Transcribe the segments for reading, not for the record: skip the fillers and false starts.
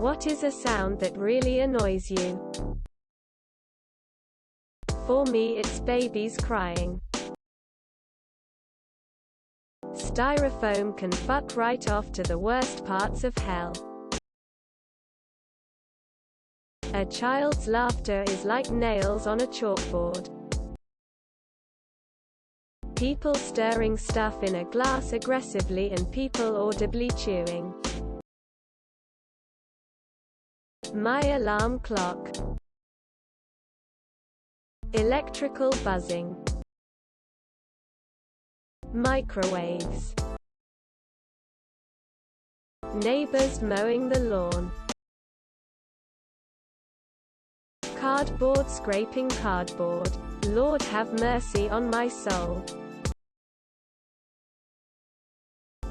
What is a sound that really annoys you? For me, it's babies crying. Styrofoam can fuck right off to the worst parts of hell. A child's laughter is like nails on a chalkboard. People stirring stuff in a glass aggressively and people audibly chewing. My alarm clock. Electrical buzzing. Microwaves. Neighbors mowing the lawn. Cardboard scraping cardboard. Lord have mercy on my soul.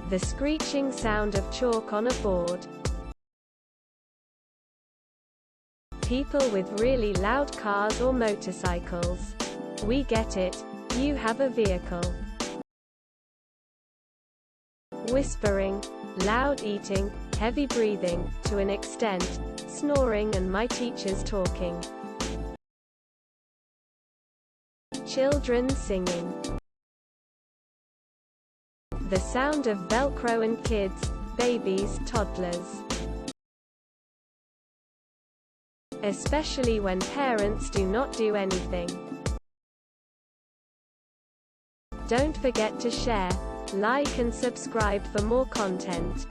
The screeching sound of chalk on a board. People with really loud cars or motorcycles. We get it, you have a vehicle. Whispering, loud eating, heavy breathing, to an extent, snoring and my teachers talking. Children singing. The sound of Velcro and kids, babies, toddlers. Especially when parents do not do anything. Don't forget to share, like and subscribe for more content.